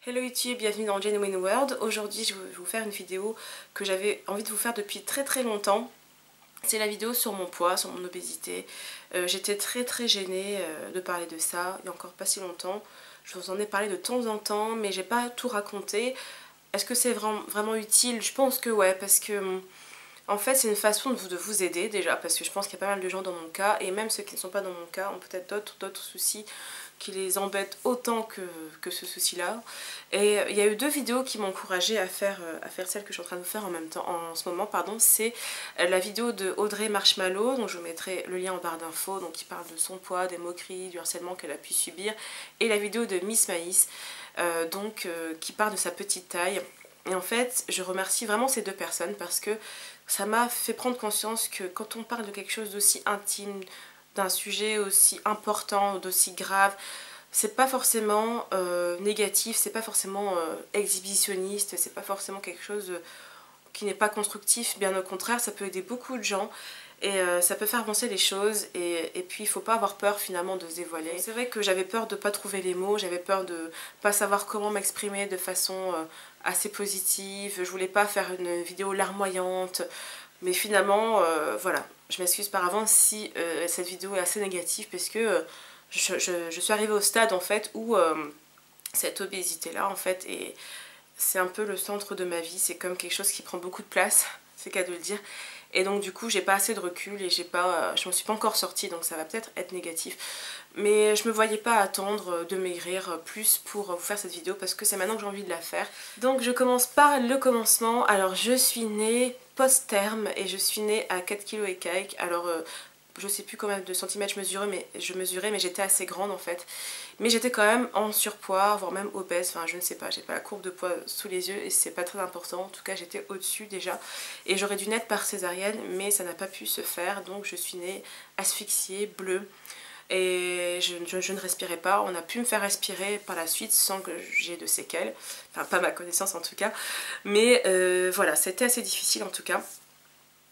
Hello YouTube, bienvenue dans Genuine World. Aujourd'hui je vais vous faire une vidéo que j'avais envie de vous faire depuis très longtemps. C'est la vidéo sur mon poids, sur mon obésité. J'étais très gênée de parler de ça, il n'y a encore pas si longtemps. Je vous en ai parlé de temps en temps, mais j'ai pas tout raconté. Est-ce que c'est vraiment utile? Je pense que ouais, parce que en fait c'est une façon de vous aider déjà, parce que je pense qu'il y a pas mal de gens dans mon cas, et même ceux qui ne sont pas dans mon cas ont peut-être d'autres soucis qui les embêtent autant que ce souci-là. Et il y a eu deux vidéos qui m'ont encouragée à faire celle que je suis en train de faire en même temps, en ce moment, pardon. C'est la vidéo de Audrey Marshmallow, donc je vous mettrai le lien en barre d'infos, donc qui parle de son poids, des moqueries, du harcèlement qu'elle a pu subir, et la vidéo de Miss Maïs, qui parle de sa petite taille. Et en fait, je remercie vraiment ces deux personnes parce que ça m'a fait prendre conscience que quand on parle de quelque chose d'aussi intime, d'un sujet aussi important, d'aussi grave, c'est pas forcément négatif, c'est pas forcément exhibitionniste, c'est pas forcément quelque chose qui n'est pas constructif, bien au contraire, ça peut aider beaucoup de gens et ça peut faire avancer les choses et puis il faut pas avoir peur finalement de se dévoiler. C'est vrai que j'avais peur de pas trouver les mots, j'avais peur de pas savoir comment m'exprimer de façon assez positive, je voulais pas faire une vidéo larmoyante, mais finalement voilà, je m'excuse par avance si cette vidéo est assez négative parce que je suis arrivée au stade en fait où cette obésité là en fait c'est un peu le centre de ma vie, c'est comme quelque chose qui prend beaucoup de place, c'est qu'à de le dire. Et donc du coup j'ai pas assez de recul et je m'en suis pas encore sortie, donc ça va peut-être être négatif. Mais je me voyais pas attendre de maigrir plus pour vous faire cette vidéo parce que c'est maintenant que j'ai envie de la faire. Donc je commence par le commencement. Alors je suis née post-terme et je suis née à 4 kg et quelques. Alors je sais plus combien de centimètres je mesurais mais j'étais assez grande en fait. Mais j'étais quand même en surpoids, voire même obèse, enfin je ne sais pas, j'ai pas la courbe de poids sous les yeux et c'est pas très important, en tout cas j'étais au-dessus déjà. Et j'aurais dû naître par césarienne mais ça n'a pas pu se faire, donc je suis née asphyxiée, bleue. Et je ne respirais pas, on a pu me faire respirer par la suite sans que j'ai de séquelles, enfin pas ma connaissance en tout cas. Mais voilà, c'était assez difficile en tout cas.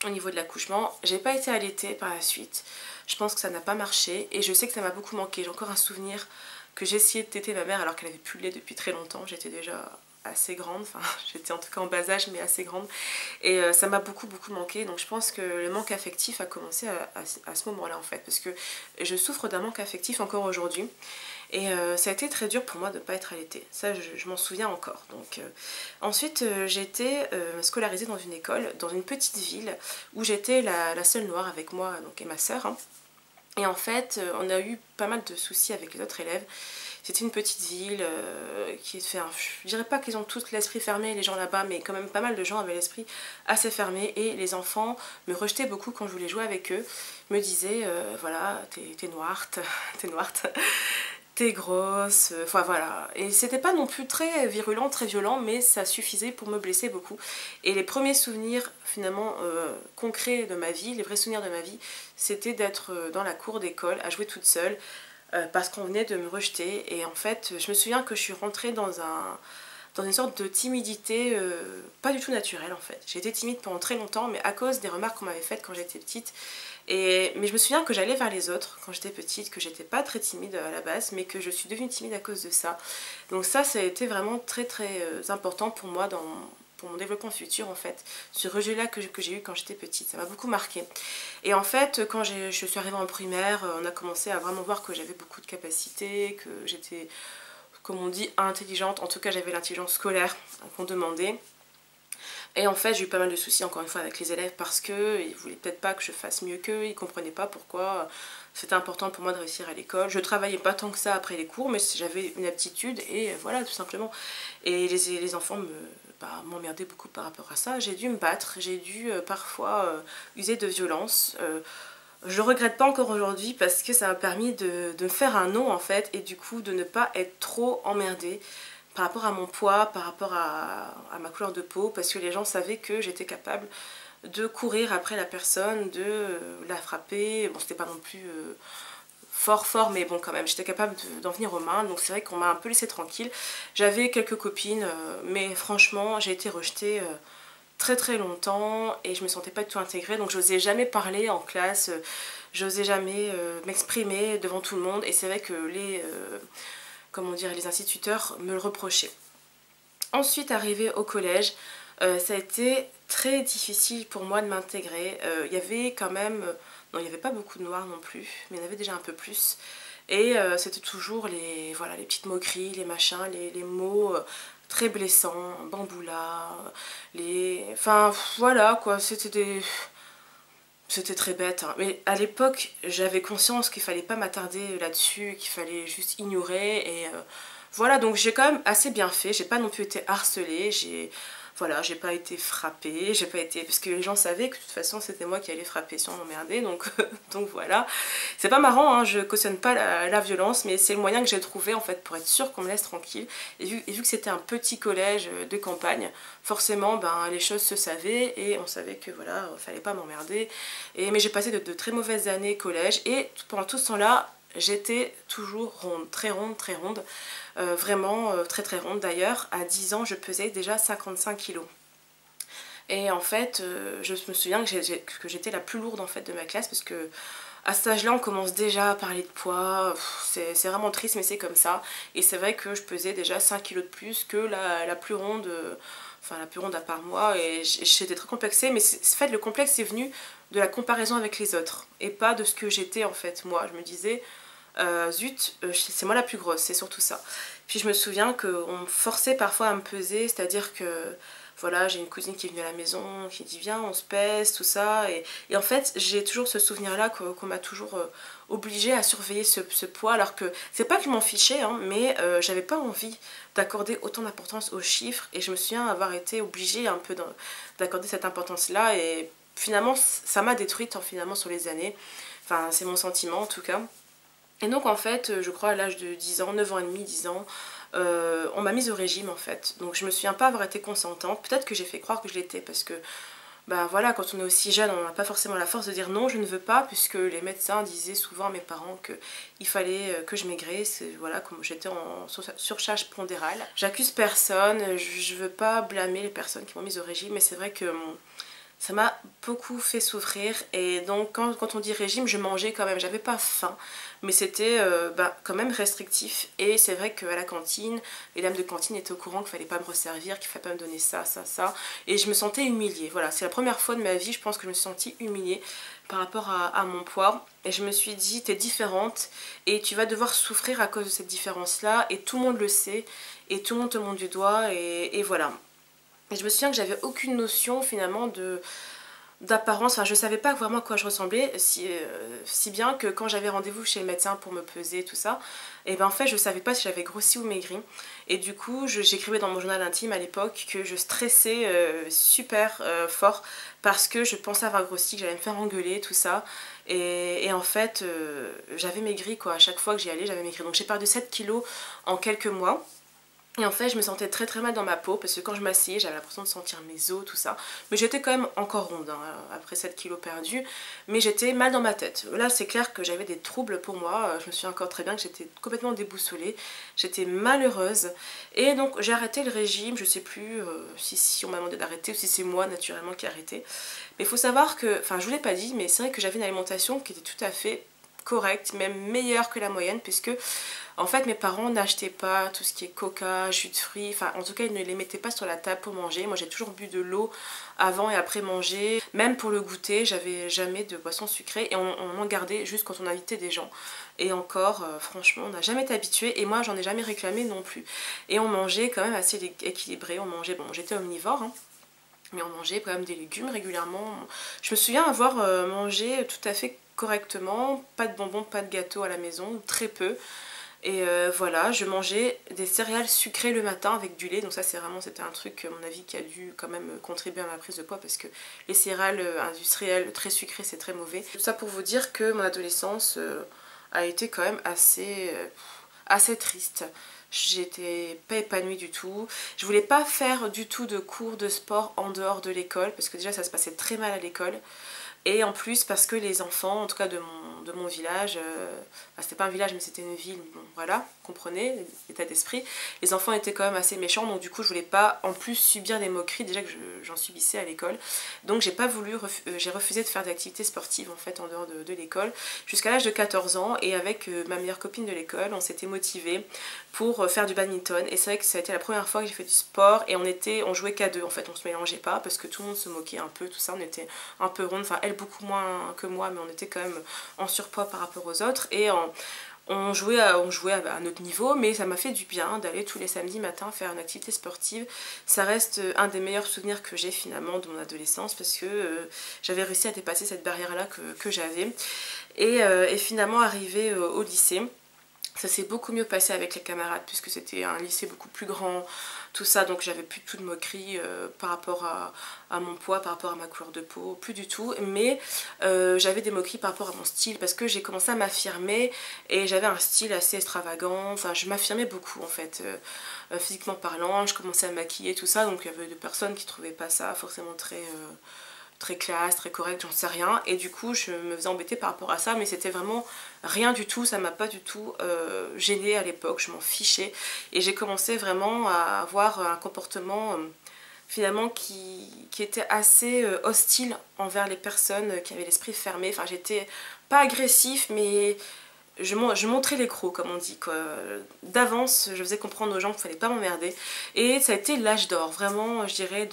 Au niveau de l'accouchement, j'ai pas été allaitée par la suite, je pense que ça n'a pas marché et je sais que ça m'a beaucoup manqué. J'ai encore un souvenir que j'ai essayé de téter ma mère alors qu'elle avait plus le lait depuis très longtemps, j'étais déjà assez grande, enfin j'étais en tout cas en bas âge mais assez grande et ça m'a beaucoup manqué, donc je pense que le manque affectif a commencé à ce moment là en fait, parce que je souffre d'un manque affectif encore aujourd'hui et ça a été très dur pour moi de ne pas être allaitée, ça je m'en souviens encore. Donc ensuite j'ai été scolarisée dans une école, dans une petite ville où j'étais la seule noire avec moi donc, et ma soeur, hein. Et en fait on a eu pas mal de soucis avec les autres élèves. C'était une petite ville qui est enfin, je dirais pas qu'ils ont tous l'esprit fermé les gens là-bas, mais quand même pas mal de gens avaient l'esprit assez fermé et les enfants me rejetaient beaucoup quand je voulais jouer avec eux, me disaient voilà t'es noire, t'es grosse, enfin voilà. Et c'était pas non plus très virulent, très violent, mais ça suffisait pour me blesser beaucoup. Et les premiers souvenirs finalement concrets de ma vie, les vrais souvenirs de ma vie, c'était d'être dans la cour d'école à jouer toute seule parce qu'on venait de me rejeter. Et en fait, je me souviens que je suis rentrée dans une sorte de timidité pas du tout naturelle en fait. J'ai été timide pendant très longtemps, mais à cause des remarques qu'on m'avait faites quand j'étais petite. Mais je me souviens que j'allais vers les autres quand j'étais petite, que j'étais pas très timide à la base, mais que je suis devenue timide à cause de ça. Donc ça a été vraiment très important pour moi pour mon développement futur en fait. Ce rejet-là que j'ai eu quand j'étais petite, ça m'a beaucoup marqué. Et en fait, quand je suis arrivée en primaire, on a commencé à vraiment voir que j'avais beaucoup de capacités, que j'étais, comme on dit, intelligente. En tout cas, j'avais l'intelligence scolaire qu'on demandait. Et en fait j'ai eu pas mal de soucis encore une fois avec les élèves parce qu'ils voulaient peut-être pas que je fasse mieux qu'eux, ils comprenaient pas pourquoi c'était important pour moi de réussir à l'école. Je travaillais pas tant que ça après les cours mais j'avais une aptitude et voilà tout simplement. Et les enfants m'emmerdaient beaucoup par rapport à ça. J'ai dû me battre, j'ai dû parfois user de violence. Je le regrette pas encore aujourd'hui parce que ça m'a permis de me faire un nom en fait et du coup de ne pas être trop emmerdée par rapport à mon poids, par rapport à ma couleur de peau, parce que les gens savaient que j'étais capable de courir après la personne, de la frapper. Bon, c'était pas non plus fort, mais bon quand même, j'étais capable d'en venir aux mains, donc c'est vrai qu'on m'a un peu laissé tranquille. J'avais quelques copines, mais franchement, j'ai été rejetée très longtemps et je me sentais pas du tout intégrée, donc j'osais jamais parler en classe, j'osais jamais m'exprimer devant tout le monde, et c'est vrai que comment dire, les instituteurs me le reprochaient. Ensuite, arrivé au collège, ça a été très difficile pour moi de m'intégrer. Il y avait quand même, non, il n'y avait pas beaucoup de noirs non plus, mais il y en avait déjà un peu plus. Et c'était toujours les, voilà, les petites moqueries, les machins, les mots très blessants, bamboula, les... Enfin, voilà quoi, c'était très bête, hein. Mais à l'époque, j'avais conscience qu'il fallait pas m'attarder là-dessus, qu'il fallait juste ignorer. Et voilà, donc j'ai quand même assez bien fait. J'ai pas non plus été harcelée. Voilà, j'ai pas été frappée. J'ai pas été... Parce que les gens savaient que de toute façon, c'était moi qui allais frapper si on m'emmerdait. Donc, donc voilà. C'est pas marrant, hein, je cautionne pas la violence, mais c'est le moyen que j'ai trouvé en fait pour être sûre qu'on me laisse tranquille. Et vu que c'était un petit collège de campagne, forcément, ben, les choses se savaient et on savait que voilà, fallait pas m'emmerder. Mais j'ai passé de très mauvaises années collège et pendant tout ce temps-là, j'étais toujours ronde, très ronde, très ronde. Vraiment très très ronde d'ailleurs. À 10 ans, je pesais déjà 55 kilos. Et en fait, je me souviens que j'étais la plus lourde en fait de ma classe parce que à cet âge-là, on commence déjà à parler de poids. C'est vraiment triste, mais c'est comme ça. Et c'est vrai que je pesais déjà 5 kilos de plus que la plus ronde, enfin la plus ronde à part moi. Et j'étais très complexée, mais en fait, le complexe est venu de la comparaison avec les autres et pas de ce que j'étais en fait. Moi, je me disais, zut, c'est moi la plus grosse, c'est surtout ça. Puis je me souviens qu'on me forçait parfois à me peser, c'est-à-dire que voilà, j'ai une cousine qui est venue à la maison, qui dit viens, on se pèse, tout ça. Et en fait, j'ai toujours ce souvenir-là qu'on m'a toujours obligée à surveiller ce poids, alors que c'est pas que je m'en fichais, hein, mais j'avais pas envie d'accorder autant d'importance aux chiffres. Et je me souviens avoir été obligée un peu d'accorder cette importance-là. Et finalement, ça m'a détruite finalement sur les années. Enfin, c'est mon sentiment en tout cas. Et donc en fait, je crois à l'âge de 10 ans, 9 ans et demi, 10 ans, on m'a mise au régime en fait. Donc je me souviens pas avoir été consentante. Peut-être que j'ai fait croire que je l'étais parce que ben voilà, quand on est aussi jeune, on n'a pas forcément la force de dire non, je ne veux pas, puisque les médecins disaient souvent à mes parents qu'il fallait que je maigrisse, voilà, comme j'étais en surcharge pondérale. J'accuse personne, je veux pas blâmer les personnes qui m'ont mise au régime, mais c'est vrai que ça m'a beaucoup fait souffrir. Et donc quand on dit régime, je mangeais quand même, j'avais pas faim, mais c'était quand même restrictif. Et c'est vrai qu'à la cantine, les dames de cantine étaient au courant qu'il fallait pas me resservir, qu'il fallait pas me donner ça, ça, ça. Et je me sentais humiliée, voilà, c'est la première fois de ma vie, je pense que je me suis sentie humiliée par rapport à mon poids. Et je me suis dit, t'es différente et tu vas devoir souffrir à cause de cette différence là, et tout le monde le sait, et tout le monde te montre du doigt, et voilà. Et je me souviens que j'avais aucune notion finalement d'apparence, enfin je savais pas vraiment à quoi je ressemblais, si bien que quand j'avais rendez-vous chez le médecin pour me peser, tout ça, et ben en fait je savais pas si j'avais grossi ou maigri. Et du coup j'écrivais dans mon journal intime à l'époque que je stressais super fort parce que je pensais avoir grossi, que j'allais me faire engueuler, tout ça. Et en fait j'avais maigri quoi, à chaque fois que j'y allais j'avais maigri. Donc j'ai perdu 7 kilos en quelques mois. Et en fait, je me sentais très très mal dans ma peau parce que quand je m'asseyais, j'avais l'impression de sentir mes os, tout ça. Mais j'étais quand même encore ronde hein, après 7 kilos perdus. Mais j'étais mal dans ma tête. Là, c'est clair que j'avais des troubles pour moi. Je me souviens encore très bien que j'étais complètement déboussolée. J'étais malheureuse. Et donc, j'ai arrêté le régime. Je sais plus si on m'a demandé d'arrêter ou si c'est moi naturellement qui ai arrêté. Mais il faut savoir que, enfin, je vous l'ai pas dit, mais c'est vrai que j'avais une alimentation qui était tout à fait correcte, même meilleure que la moyenne, puisque en fait mes parents n'achetaient pas tout ce qui est coca, jus de fruits, enfin en tout cas ils ne les mettaient pas sur la table pour manger. Moi j'ai toujours bu de l'eau avant et après manger, même pour le goûter j'avais jamais de boisson sucrée, et on en gardait juste quand on invitait des gens. Et encore franchement on n'a jamais été habitué, et moi j'en ai jamais réclamé non plus. Et on mangeait quand même assez équilibré, on mangeait, bon j'étais omnivore hein, mais on mangeait quand même des légumes régulièrement. Je me souviens avoir mangé tout à fait correctement, pas de bonbons, pas de gâteaux à la maison, très peu. Et voilà, je mangeais des céréales sucrées le matin avec du lait, donc ça c'était un truc à mon avis qui a dû quand même contribuer à ma prise de poids, parce que les céréales industrielles très sucrées c'est très mauvais. Tout ça pour vous dire que mon adolescence a été quand même assez triste. J'étais pas épanouie du tout. Je voulais pas faire du tout de cours de sport en dehors de l'école, parce que déjà ça se passait très mal à l'école. Et en plus parce que les enfants, en tout cas de mon village, enfin, c'était pas un village mais c'était une ville, bon voilà, comprenez l'état d'esprit, les enfants étaient quand même assez méchants, donc du coup je voulais pas en plus subir des moqueries, déjà que j'en subissais à l'école, donc j'ai refusé de faire d'activités sportives en fait en dehors de l'école, jusqu'à l'âge de 14 ans, et avec ma meilleure copine de l'école, on s'était motivés pour faire du badminton, et c'est vrai que ça a été la première fois que j'ai fait du sport, et on jouait qu'à deux en fait, on se mélangeait pas, parce que tout le monde se moquait un peu, tout ça, on était un peu ronde, enfin elle beaucoup moins que moi, mais on était quand même en surpoids par rapport aux autres, et on jouait à notre niveau, mais ça m'a fait du bien d'aller tous les samedis matins faire une activité sportive. Ça reste un des meilleurs souvenirs que j'ai finalement de mon adolescence, parce que j'avais réussi à dépasser cette barrière-là que j'avais. Et finalement arrivé au lycée, ça s'est beaucoup mieux passé avec les camarades, puisque c'était un lycée beaucoup plus grand, tout ça, donc j'avais plus du tout de moquerie par rapport à mon poids, par rapport à ma couleur de peau, plus du tout, mais j'avais des moqueries par rapport à mon style, parce que j'ai commencé à m'affirmer, et j'avais un style assez extravagant, enfin je m'affirmais beaucoup en fait, physiquement parlant, je commençais à me maquiller, tout ça, donc il y avait des personnes qui trouvaient pas ça forcément très classe, très correct, j'en sais rien, et du coup je me faisais embêter par rapport à ça, mais c'était vraiment rien du tout, ça m'a pas du tout gênée à l'époque, je m'en fichais, et j'ai commencé vraiment à avoir un comportement finalement qui était assez hostile envers les personnes qui avaient l'esprit fermé, enfin j'étais pas agressif, mais je montrais les crocs, comme on dit, quoi. D'avance, je faisais comprendre aux gens qu'il fallait pas m'emmerder. Et ça a été l'âge d'or, vraiment, je dirais,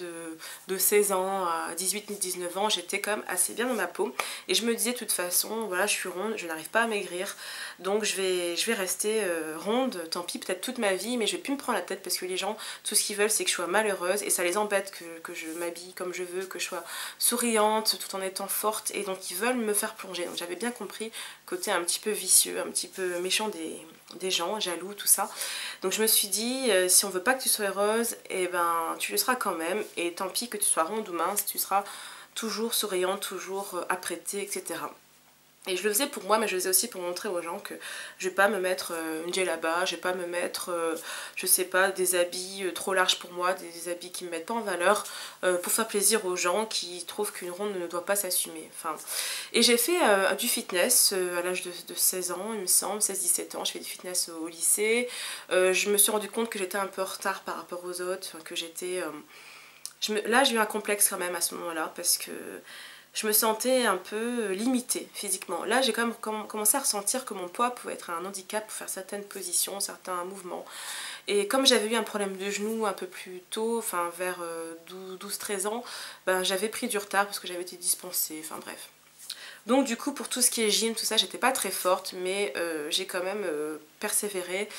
de 16 ans à 18-19 ans, j'étais quand même assez bien dans ma peau. Et je me disais, de toute façon, voilà, je suis ronde, je n'arrive pas à maigrir, donc je vais rester ronde, tant pis, peut-être toute ma vie, mais je vais plus me prendre la tête, parce que les gens, tout ce qu'ils veulent, c'est que je sois malheureuse, et ça les embête que je m'habille comme je veux, que je sois souriante, tout en étant forte, et donc ils veulent me faire plonger. Donc j'avais bien compris, côté un petit peu vicieux, un petit peu méchant des gens, jaloux, tout ça. Donc je me suis dit, si on veut pas que tu sois heureuse, et ben tu le seras quand même, et tant pis que tu sois ronde ou mince, tu seras toujours souriante, toujours apprêtée, etc. Et je le faisais pour moi, mais je le faisais aussi pour montrer aux gens que je vais pas me mettre une djellaba, je vais pas me mettre, je sais pas, des habits trop larges pour moi, des habits qui me mettent pas en valeur, pour faire plaisir aux gens qui trouvent qu'une ronde ne doit pas s'assumer. Enfin, et j'ai fait du fitness à l'âge de 16 ans, il me semble, 16-17 ans, je fais du fitness au lycée. Je me suis rendu compte que j'étais un peu en retard par rapport aux autres, que j'étais... Là j'ai eu un complexe quand même à ce moment-là, parce que je me sentais un peu limitée physiquement. Là, j'ai quand même commencé à ressentir que mon poids pouvait être un handicap pour faire certaines positions, certains mouvements. Et comme j'avais eu un problème de genou un peu plus tôt, enfin vers 12-13 ans, ben, j'avais pris du retard parce que j'avais été dispensée, enfin bref. Donc du coup, pour tout ce qui est gym, tout ça, j'étais pas très forte, mais j'ai quand même persévéré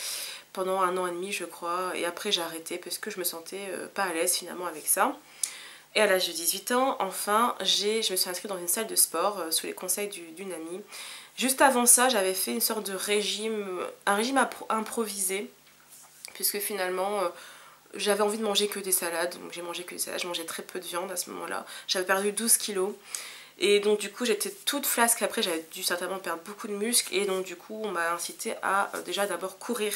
pendant 1 an et demi, je crois. Et après, j'ai arrêté parce que je me sentais pas à l'aise finalement avec ça. Et à l'âge de 18 ans, enfin, je me suis inscrite dans une salle de sport sous les conseils d'une amie. Juste avant ça, j'avais fait une sorte de régime, un régime improvisé, puisque finalement, j'avais envie de manger que des salades, donc j'ai mangé que des salades, je mangeais très peu de viande à ce moment-là. J'avais perdu 12 kilos. Et donc du coup j'étais toute flasque, après j'avais dû certainement perdre beaucoup de muscles, et donc du coup on m'a incité à déjà d'abord courir.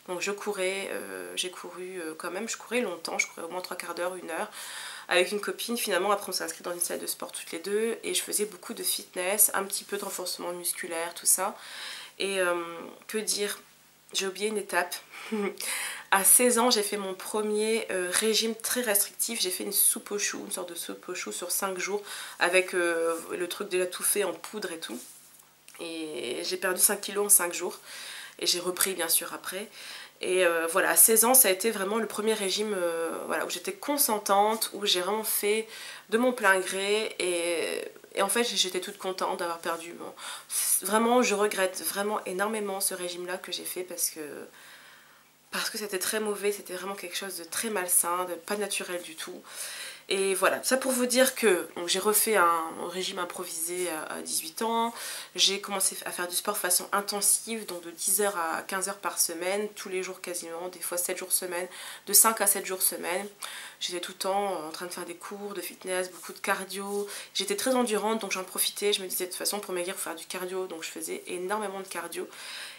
Donc je courais, j'ai couru quand même, je courais longtemps, je courais au moins 3/4 d'heure, 1 heure, avec une copine. Finalement après on s'est inscrit dans une salle de sport toutes les deux, et je faisais beaucoup de fitness, un petit peu de renforcement musculaire, tout ça. Et que dire, j'ai oublié une étape. À 16 ans, j'ai fait mon premier régime très restrictif. J'ai fait une soupe aux choux, une sorte de soupe aux choux sur 5 jours, avec le truc déjà tout fait en poudre et tout. Et j'ai perdu 5 kilos en 5 jours. Et j'ai repris bien sûr après. Et voilà, à 16 ans, ça a été vraiment le premier régime voilà, où j'étais consentante, où j'ai vraiment fait de mon plein gré. Et en fait, j'étais toute contente d'avoir perdu. Bon, vraiment, je regrette vraiment énormément ce régime-là que j'ai fait, parce que c'était très mauvais, c'était vraiment quelque chose de très malsain, de pas naturel du tout. Et voilà, ça pour vous dire que j'ai refait un régime improvisé à 18 ans, j'ai commencé à faire du sport de façon intensive, donc de 10 heures à 15 heures par semaine, tous les jours quasiment, des fois 7 jours semaine, de 5 à 7 jours semaine. J'étais tout le temps en train de faire des cours de fitness, beaucoup de cardio, j'étais très endurante, donc j'en profitais, je me disais de toute façon pour maigrir il faut faire du cardio, donc je faisais énormément de cardio.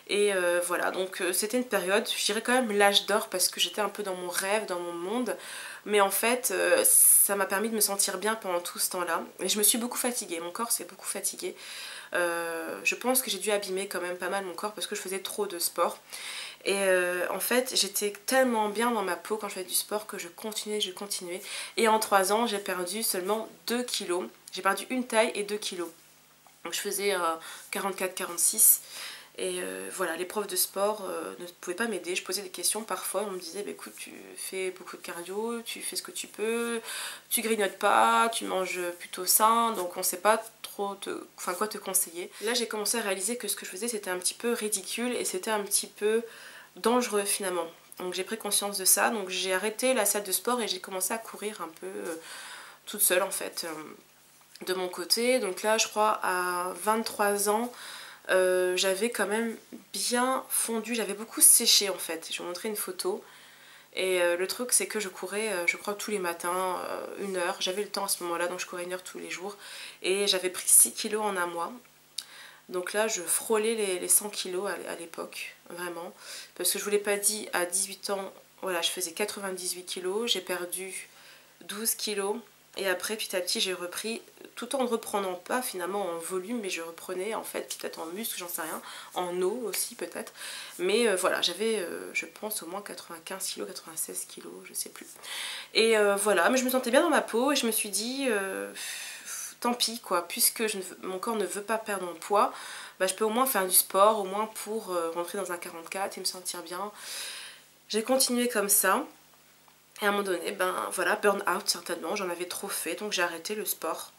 Et voilà, donc c'était une période, je dirais quand même l'âge d'or parce que j'étais un peu dans mon rêve, dans mon monde. Mais en fait, ça m'a permis de me sentir bien pendant tout ce temps-là. Et je me suis beaucoup fatiguée, mon corps s'est beaucoup fatigué. Je pense que j'ai dû abîmer quand même pas mal mon corps parce que je faisais trop de sport. Et en fait, j'étais tellement bien dans ma peau quand je faisais du sport que je continuais. Et en 3 ans, j'ai perdu seulement 2 kilos. J'ai perdu une taille et 2 kilos. Donc je faisais 44-46. Et voilà, les profs de sport ne pouvaient pas m'aider. Je posais des questions parfois. On me disait bah, écoute, tu fais beaucoup de cardio, tu fais ce que tu peux, tu grignotes pas, tu manges plutôt sain, donc on sait pas trop quoi te conseiller. Là, j'ai commencé à réaliser que ce que je faisais c'était un petit peu ridicule et c'était un petit peu dangereux finalement. Donc j'ai pris conscience de ça. Donc j'ai arrêté la salle de sport et j'ai commencé à courir un peu toute seule en fait de mon côté. Donc là, je crois à 23 ans. J'avais quand même bien fondu, j'avais beaucoup séché en fait. Je vais vous montrer une photo. Et le truc c'est que je courais, je crois tous les matins, 1 heure. J'avais le temps à ce moment-là, donc je courais 1 heure tous les jours. Et j'avais pris 6 kilos en un mois. Donc là je frôlais les 100 kilos à l'époque, vraiment. Parce que je vous l'ai pas dit, à 18 ans, voilà, je faisais 98 kilos. J'ai perdu 12 kilos. Et après, petit à petit, j'ai repris, tout en ne reprenant pas finalement en volume, mais je reprenais en fait, peut-être en muscle, j'en sais rien, en eau aussi peut-être. Mais voilà, j'avais, je pense, au moins 95 kilos, 96 kilos, je sais plus. Et voilà, mais je me sentais bien dans ma peau et je me suis dit, tant pis quoi, puisque mon corps ne veut pas perdre mon poids, bah, je peux au moins faire du sport, au moins pour rentrer dans un 44 et me sentir bien. J'ai continué comme ça. Et à un moment donné, ben voilà, burn-out certainement, j'en avais trop fait, donc j'ai arrêté le sport.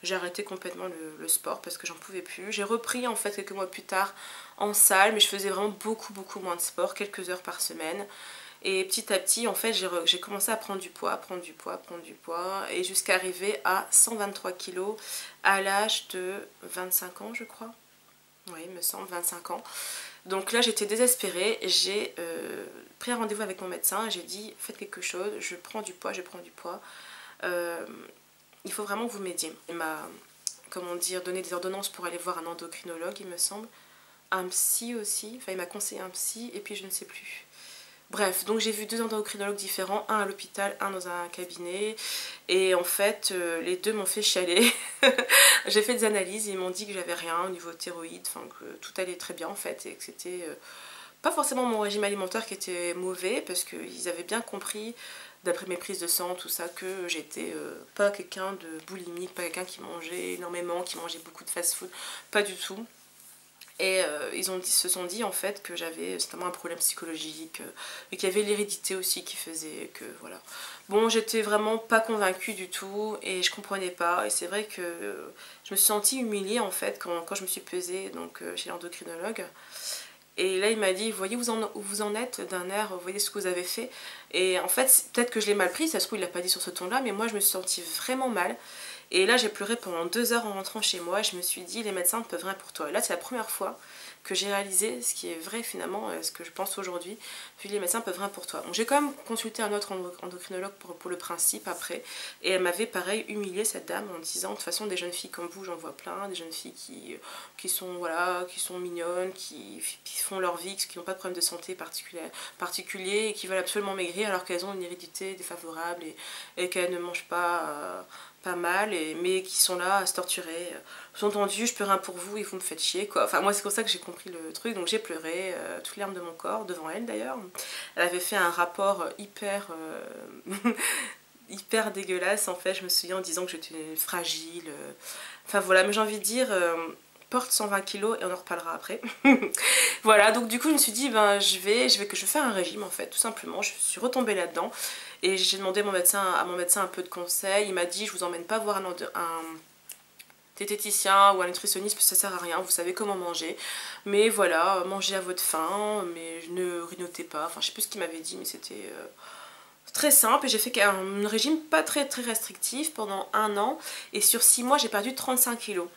J'ai arrêté complètement le sport parce que j'en pouvais plus. J'ai repris en fait quelques mois plus tard en salle, mais je faisais vraiment beaucoup moins de sport, quelques heures par semaine. Et petit à petit, en fait, j'ai commencé à prendre du poids, et jusqu'à arriver à 123 kilos à l'âge de 25 ans, je crois. Oui, il me semble, 25 ans. Donc là j'étais désespérée, j'ai pris un rendez-vous avec mon médecin, j'ai dit faites quelque chose, je prends du poids, il faut vraiment que vous m'aidiez. Il m'a, comment dire, donné des ordonnances pour aller voir un endocrinologue il me semble, un psy aussi, enfin il m'a conseillé un psy et puis je ne sais plus. Bref, donc j'ai vu 2 endocrinologues différents, un à l'hôpital, un dans un cabinet. Et en fait, les deux m'ont fait chialer. J'ai fait des analyses et ils m'ont dit que j'avais rien au niveau thyroïde, enfin que tout allait très bien en fait. Et que c'était pas forcément mon régime alimentaire qui était mauvais, parce qu'ils avaient bien compris, d'après mes prises de sang, tout ça, que j'étais pas quelqu'un de boulimique, pas quelqu'un qui mangeait énormément, qui mangeait beaucoup de fast-food, pas du tout. Et se sont dit en fait que j'avais certainement un problème psychologique et qu'il y avait l'hérédité aussi qui faisait que voilà. Bon, j'étais vraiment pas convaincue du tout et je comprenais pas. Et c'est vrai que je me suis sentie humiliée en fait quand je me suis pesée donc, chez l'endocrinologue. Et là il m'a dit, voyez où vous en êtes d'un air, vous voyez ce que vous avez fait. Et en fait peut-être que je l'ai mal pris, ça se trouve il l'a pas dit sur ce ton là, mais moi je me suis sentie vraiment mal. Et là j'ai pleuré pendant 2 heures en rentrant chez moi, je me suis dit les médecins ne peuvent rien pour toi. Et là c'est la première fois que j'ai réalisé ce qui est vrai finalement, ce que je pense aujourd'hui, puis les médecins peuvent rien pour toi. Donc j'ai quand même consulté un autre endocrinologue pour le principe après, et elle m'avait pareil humilié cette dame en disant de toute façon des jeunes filles comme vous j'en vois plein, des jeunes filles qui sont voilà, qui sont mignonnes, qui font leur vie, qui n'ont pas de problème de santé particulier et qui veulent absolument maigrir alors qu'elles ont une hérédité défavorable et qu'elles ne mangent pas pas mal, mais qui sont là à se torturer. Sous-entendu, je peux rien pour vous et vous me faites chier quoi. Enfin moi c'est comme ça que j'ai compris le truc, donc j'ai pleuré toutes les larmes de mon corps, devant elle d'ailleurs. Elle avait fait un rapport hyper hyper dégueulasse en fait, je me souviens en disant que j'étais fragile. Enfin voilà, mais j'ai envie de dire, porte 120 kilos et on en reparlera après. Voilà, donc du coup je me suis dit ben je vais faire un régime en fait, tout simplement. Je suis retombée là-dedans et j'ai demandé à mon médecin un peu de conseils. Il m'a dit je vous emmène pas voir un diététicien ou un nutritionniste parce que ça sert à rien, vous savez comment manger. Mais voilà, mangez à votre faim, mais ne grignottez pas. Enfin je sais plus ce qu'il m'avait dit mais c'était très simple. Et j'ai fait un régime pas très restrictif pendant 1 an et sur 6 mois j'ai perdu 35 kilos.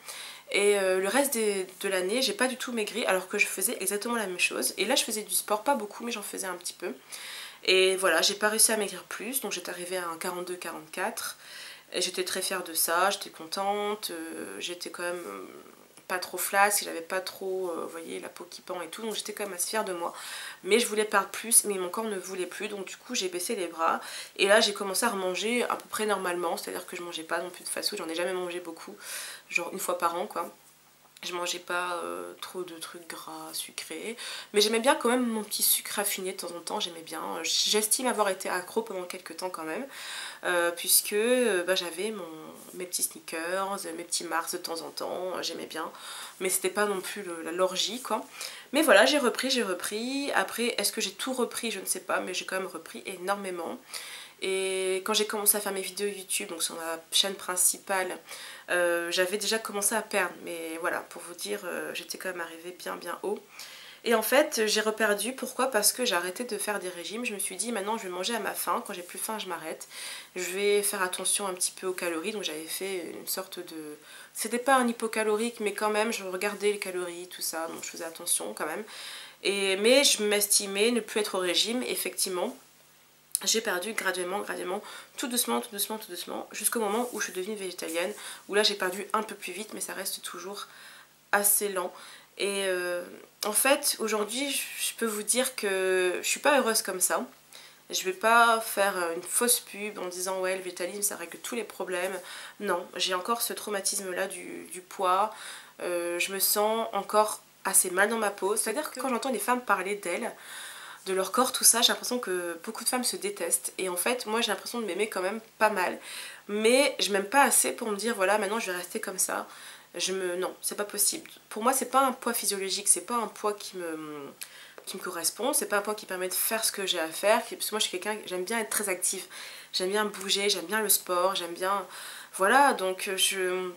Et le reste de l'année, j'ai pas du tout maigri alors que je faisais exactement la même chose. Et là, je faisais du sport, pas beaucoup, mais j'en faisais un petit peu. Et voilà, j'ai pas réussi à maigrir plus, donc j'étais arrivée à un 42-44. Et j'étais très fière de ça, j'étais contente, j'étais quand même pas trop flasque, j'avais pas trop, vous voyez, la peau qui pend et tout, donc j'étais quand même assez fière de moi. Mais je voulais perdre plus, mais mon corps ne voulait plus, donc du coup j'ai baissé les bras. Et là j'ai commencé à remanger à peu près normalement, c'est-à-dire que je mangeais pas non plus de fast-food, j'en ai jamais mangé beaucoup, genre une fois par an quoi. Je mangeais pas trop de trucs gras, sucrés. Mais j'aimais bien quand même mon petit sucre raffiné de temps en temps, j'aimais bien. J'estime avoir été accro pendant quelques temps quand même. Puisque bah, j'avais mes petits sneakers, mes petits Mars de temps en temps, j'aimais bien. Mais c'était pas non plus l'orgie quoi. Mais voilà, j'ai repris. Après, est-ce que j'ai tout repris? Je ne sais pas, mais j'ai quand même repris énormément. Et quand j'ai commencé à faire mes vidéos YouTube, donc sur ma chaîne principale, j'avais déjà commencé à perdre. Mais voilà, pour vous dire, j'étais quand même arrivée bien haut. Et en fait, j'ai reperdu. Pourquoi? Parce que j'ai arrêté de faire des régimes. Je me suis dit, maintenant je vais manger à ma faim. Quand j'ai plus faim, je m'arrête. Je vais faire attention un petit peu aux calories. Donc j'avais fait une sorte de... C'était pas un hypocalorique, mais quand même, je regardais les calories, tout ça. Donc je faisais attention quand même. Mais je m'estimais ne plus être au régime, effectivement. J'ai perdu graduellement, tout doucement, jusqu'au moment où je suis devenue végétalienne, où là j'ai perdu un peu plus vite, mais ça reste toujours assez lent. Et en fait, aujourd'hui, je peux vous dire que je suis pas heureuse comme ça. Je vais pas faire une fausse pub en disant ouais, le végétalisme ça règle tous les problèmes. Non, j'ai encore ce traumatisme là du poids. Je me sens encore assez mal dans ma peau. C'est-à-dire que quand j'entends les femmes parler d'elles, de leur corps, tout ça, j'ai l'impression que beaucoup de femmes se détestent. Et en fait, moi j'ai l'impression de m'aimer quand même pas mal. Mais je m'aime pas assez pour me dire voilà, maintenant je vais rester comme ça. Non, c'est pas possible. Pour moi, c'est pas un poids physiologique, c'est pas un poids qui me correspond, c'est pas un poids qui permet de faire ce que j'ai à faire. Parce que moi, je suis quelqu'un, j'aime bien être très active. J'aime bien bouger, j'aime bien le sport, j'aime bien... Voilà, donc je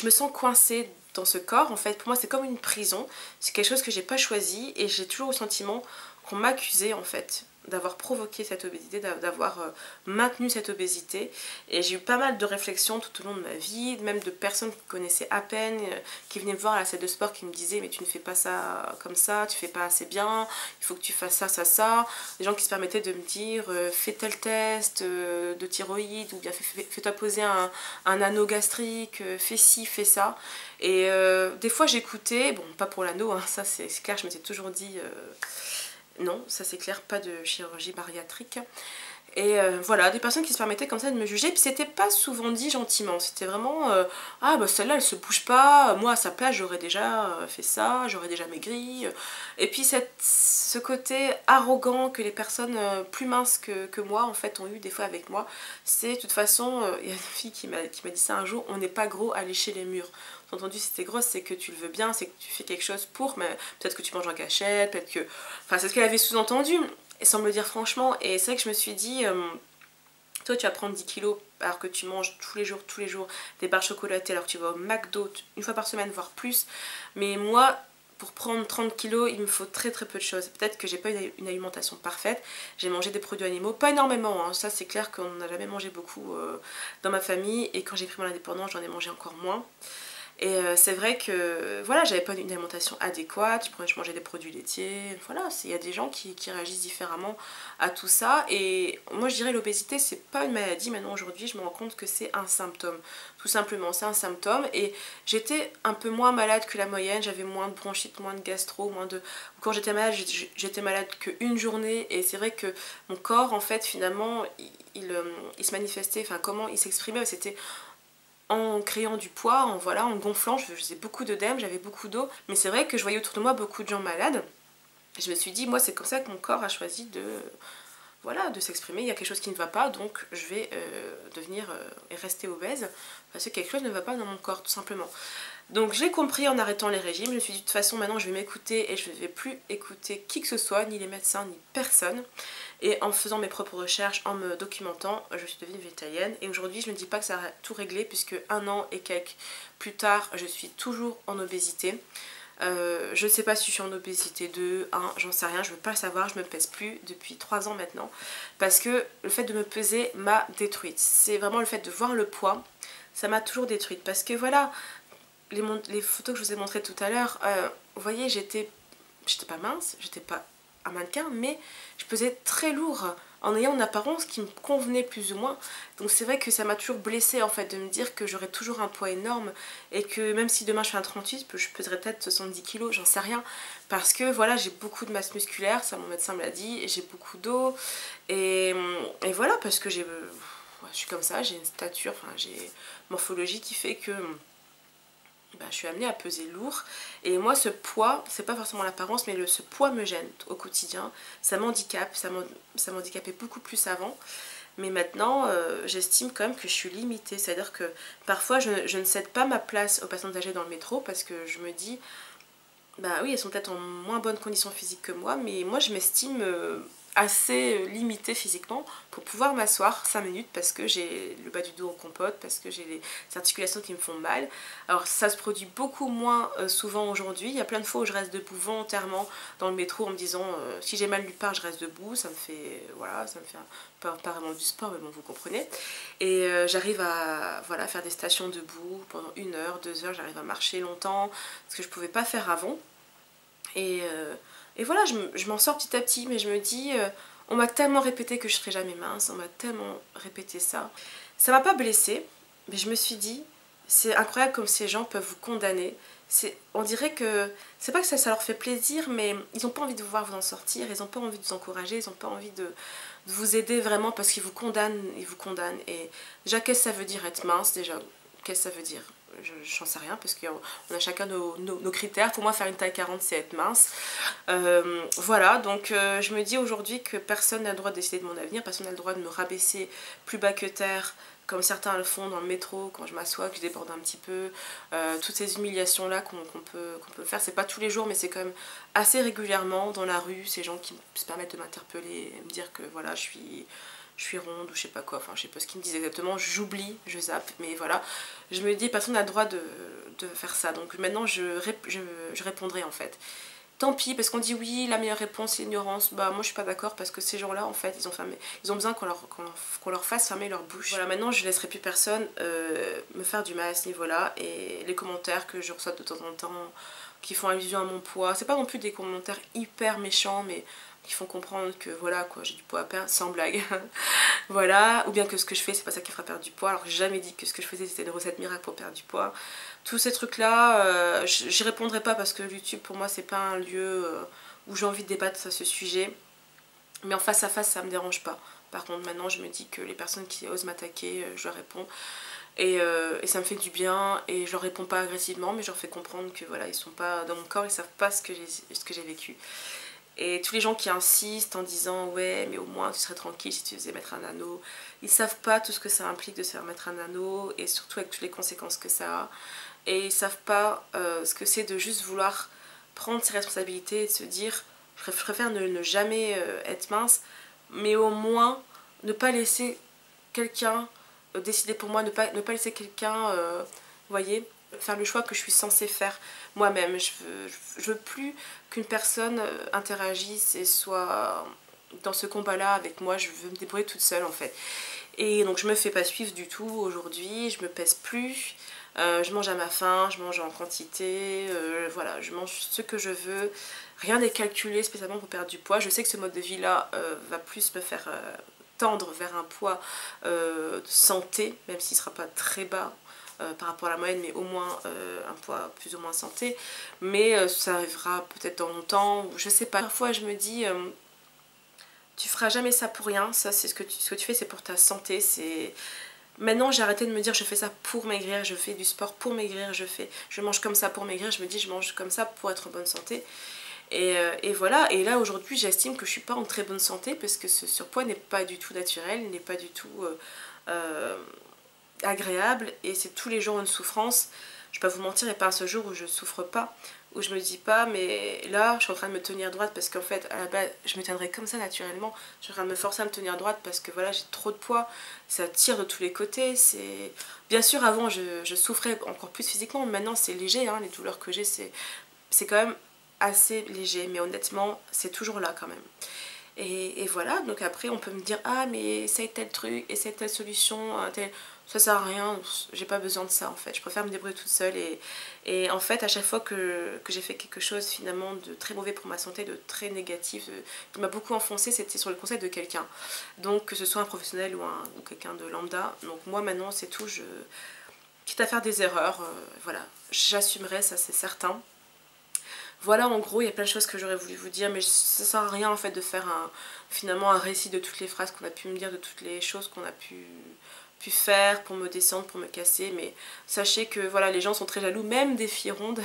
me sens coincée dans ce corps. En fait, pour moi, c'est comme une prison. C'est quelque chose que j'ai pas choisi et j'ai toujours le sentiment qu'on m'accusait en fait d'avoir provoqué cette obésité, d'avoir maintenu cette obésité. Et j'ai eu pas mal de réflexions tout au long de ma vie, même de personnes qui connaissaient à peine, qui venaient me voir à la salle de sport, qui me disaient mais tu ne fais pas ça comme ça, tu fais pas assez bien, il faut que tu fasses ça. Des gens qui se permettaient de me dire fais tel test de thyroïde, ou bien fais-toi poser un anneau gastrique, fais ci, fais ça. Et des fois j'écoutais, bon pas pour l'anneau, hein, ça c'est clair, je m'étais toujours dit... non, ça c'est clair, pas de chirurgie bariatrique. Et voilà, des personnes qui se permettaient comme ça de me juger. Puis c'était pas souvent dit gentiment. C'était vraiment ah bah celle-là elle se bouge pas. Moi à sa place j'aurais déjà fait ça, j'aurais déjà maigri. Et puis ce côté arrogant que les personnes plus minces que moi en fait ont eu des fois avec moi. C'est de toute façon, il y a une fille qui m'a dit ça un jour, on n'est pas gros à lécher les murs. Entendu, si t'es grosse, c'est que tu le veux bien, c'est que tu fais quelque chose pour, mais peut-être que tu manges en cachette, peut-être que... Enfin, c'est ce qu'elle avait sous-entendu, sans me le dire franchement. Et c'est vrai que je me suis dit, toi tu vas prendre 10 kilos alors que tu manges tous les jours des barres chocolatées, alors que tu vas au McDo une fois par semaine, voire plus. Mais moi, pour prendre 30 kilos, il me faut très peu de choses. Peut-être que j'ai pas une alimentation parfaite. J'ai mangé des produits animaux, pas énormément, hein. Ça c'est clair qu'on n'a jamais mangé beaucoup dans ma famille. Et quand j'ai pris mon indépendance, j'en ai mangé encore moins. Et c'est vrai que voilà, j'avais pas une alimentation adéquate, je mangeais des produits laitiers, voilà, il y a des gens qui réagissent différemment à tout ça. Et moi je dirais l'obésité c'est pas une maladie, maintenant aujourd'hui je me rends compte que c'est un symptôme, tout simplement c'est un symptôme. Et j'étais un peu moins malade que la moyenne, j'avais moins de bronchite, moins de gastro, quand j'étais malade, j'étais malade qu'une journée. Et c'est vrai que mon corps en fait finalement il se manifestait, enfin comment il s'exprimait, c'était en créant du poids, en gonflant. Je faisais beaucoup d'œdème, j'avais beaucoup d'eau, mais c'est vrai que je voyais autour de moi beaucoup de gens malades. Et je me suis dit, moi c'est comme ça que mon corps a choisi de s'exprimer. Il y a quelque chose qui ne va pas, donc je vais devenir et rester obèse, parce que quelque chose ne va pas dans mon corps, tout simplement. Donc j'ai compris en arrêtant les régimes. Je me suis dit de toute façon maintenant je vais m'écouter et je ne vais plus écouter qui que ce soit, ni les médecins, ni personne. Et en faisant mes propres recherches, en me documentant, je suis devenue végétalienne. Et aujourd'hui je ne dis pas que ça a tout réglé, puisque un an et quelques plus tard, je suis toujours en obésité. Je ne sais pas si je suis en obésité 2, 1, j'en sais rien, je ne veux pas le savoir, je me pèse plus depuis 3 ans maintenant. Parce que le fait de me peser m'a détruite. C'est vraiment le fait de voir le poids, ça m'a toujours détruite. Parce que voilà, les photos que je vous ai montrées tout à l'heure, vous voyez, j'étais pas mince, j'étais pas un mannequin, mais je pesais très lourd. en ayant une apparence qui me convenait plus ou moins. Donc c'est vrai que ça m'a toujours blessée en fait de me dire que j'aurais toujours un poids énorme et que même si demain je fais un 38, je peserais peut-être 70 kg, j'en sais rien. Parce que voilà, j'ai beaucoup de masse musculaire, ça mon médecin me l'a dit, et j'ai beaucoup d'eau. Et voilà, parce que je suis comme ça, j'ai une stature, enfin j'ai une morphologie qui fait que je suis amenée à peser lourd. Et moi ce poids, c'est pas forcément l'apparence, mais ce poids me gêne au quotidien. Ça m'handicape, ça m'handicapait beaucoup plus avant. Mais maintenant, j'estime quand même que je suis limitée. C'est-à-dire que parfois, je ne cède pas ma place aux personnes âgées dans le métro parce que je me dis, bah oui, elles sont peut-être en moins bonne condition physique que moi, mais moi, je m'estime assez limitée physiquement pour pouvoir m'asseoir 5 minutes parce que j'ai le bas du dos en compote, parce que j'ai les articulations qui me font mal. Alors ça se produit beaucoup moins souvent aujourd'hui. Il y a plein de fois où je reste debout volontairement dans le métro en me disant si j'ai mal nulle part je reste debout, ça me fait voilà, ça me fait pas vraiment du sport, mais bon vous comprenez. Et j'arrive à voilà, faire des stations debout pendant 1 heure, 2 heures, j'arrive à marcher longtemps, ce que je pouvais pas faire avant. Et voilà, je m'en sors petit à petit, mais je me dis, on m'a tellement répété que je serais jamais mince, on m'a tellement répété ça. Ça m'a pas blessée, mais je me suis dit, c'est incroyable comme ces gens peuvent vous condamner. On dirait que, c'est pas que ça leur fait plaisir, mais ils n'ont pas envie de vous voir vous en sortir, ils n'ont pas envie de vous encourager, ils n'ont pas envie de vous aider vraiment parce qu'ils vous condamnent, ils vous condamnent. Et déjà, qu'est-ce que ça veut dire être mince déjà? Qu'est-ce que ça veut dire? J'en sais rien parce qu'on a chacun nos critères. Pour moi, faire une taille 40, c'est être mince. Voilà, donc je me dis aujourd'hui que personne n'a le droit de décider de mon avenir, personne n'a le droit de me rabaisser plus bas que terre, comme certains le font dans le métro, quand je m'assois, que je déborde un petit peu. Toutes ces humiliations-là qu'on peut faire, c'est pas tous les jours, mais c'est quand même assez régulièrement dans la rue, ces gens qui se permettent de m'interpeller et me dire que voilà, je suis ronde ou je sais pas quoi, enfin je sais pas ce qu'ils me disent exactement, j'oublie, je zappe, mais voilà, je me dis personne n'a le droit de faire ça, donc maintenant je répondrai en fait. Tant pis, parce qu'on dit oui, la meilleure réponse c'est l'ignorance, bah moi je suis pas d'accord parce que ces gens-là en fait ils ont besoin qu'on leur fasse fermer leur bouche. Voilà, maintenant je laisserai plus personne me faire du mal à ce niveau-là, et les commentaires que je reçois de temps en temps qui font allusion à mon poids, c'est pas non plus des commentaires hyper méchants, mais qui font comprendre que voilà quoi, j'ai du poids à perdre, sans blague. Voilà, ou bien que ce que je fais c'est pas ça qui fera perdre du poids, alors j'ai jamais dit que ce que je faisais c'était une recette miracle pour perdre du poids. Tous ces trucs là, j'y répondrai pas parce que YouTube pour moi c'est pas un lieu où j'ai envie de débattre sur ce sujet, mais en face à face ça me dérange pas. Par contre maintenant je me dis que les personnes qui osent m'attaquer, je leur réponds. Et ça me fait du bien, et je leur réponds pas agressivement, mais je leur fais comprendre que voilà, ils sont pas dans mon corps, ils savent pas ce que j'ai vécu. Et tous les gens qui insistent en disant ouais mais au moins tu serais tranquille si tu faisais mettre un anneau, ils savent pas tout ce que ça implique de se faire mettre un anneau, et surtout avec toutes les conséquences que ça a. Et ils savent pas ce que c'est de juste vouloir prendre ses responsabilités et de se dire je préfère ne jamais être mince, mais au moins ne pas laisser quelqu'un décider pour moi, ne pas laisser quelqu'un, voyez, faire le choix que je suis censée faire moi-même. Je veux plus qu'une personne interagisse et soit dans ce combat-là avec moi, je veux me débrouiller toute seule en fait. Et donc je me fais pas suivre du tout aujourd'hui, je me pèse plus, je mange à ma faim, je mange en quantité, voilà, je mange ce que je veux, rien n'est calculé spécialement pour perdre du poids. Je sais que ce mode de vie là va plus me faire tendre vers un poids de santé, même s'il ne sera pas très bas par rapport à la moyenne, mais au moins un poids plus ou moins santé. Mais ça arrivera peut-être dans longtemps, je sais pas. Parfois je me dis tu feras jamais ça pour rien, ça c'est ce que tu fais, c'est pour ta santé. Maintenant j'ai arrêté de me dire je fais ça pour maigrir, je fais du sport pour maigrir, je mange comme ça pour maigrir, je me dis je mange comme ça pour être en bonne santé. Et voilà, et là aujourd'hui j'estime que je suis pas en très bonne santé parce que ce surpoids n'est pas du tout naturel, n'est pas du tout agréable, et c'est tous les jours une souffrance. Je vais pas vous mentir, il n'y a pas un seul jour où je souffre pas, où je me dis pas mais là je suis en train de me tenir droite parce qu'en fait à la base je me tiendrais comme ça naturellement, je suis en train de me forcer à me tenir droite parce que voilà j'ai trop de poids, ça tire de tous les côtés. C'est bien sûr avant je souffrais encore plus physiquement, maintenant c'est léger hein, les douleurs que j'ai c'est quand même assez léger, mais honnêtement c'est toujours là quand même. Et voilà, donc après on peut me dire ah mais essaye tel truc, essaye telle solution, ça sert à rien, j'ai pas besoin de ça en fait, je préfère me débrouiller toute seule et en fait à chaque fois que j'ai fait quelque chose finalement de très mauvais pour ma santé, de très négatif, qui m'a beaucoup enfoncé, c'était sur le conseil de quelqu'un, donc que ce soit un professionnel ou quelqu'un de lambda, donc moi maintenant c'est tout, quitte à faire des erreurs, voilà, j'assumerai, ça c'est certain. Voilà, en gros, il y a plein de choses que j'aurais voulu vous dire, mais ça sert à rien en fait de faire finalement un récit de toutes les phrases qu'on a pu me dire, de toutes les choses qu'on a pu faire pour me descendre, pour me casser, mais sachez que voilà, les gens sont très jaloux, même des filles rondes,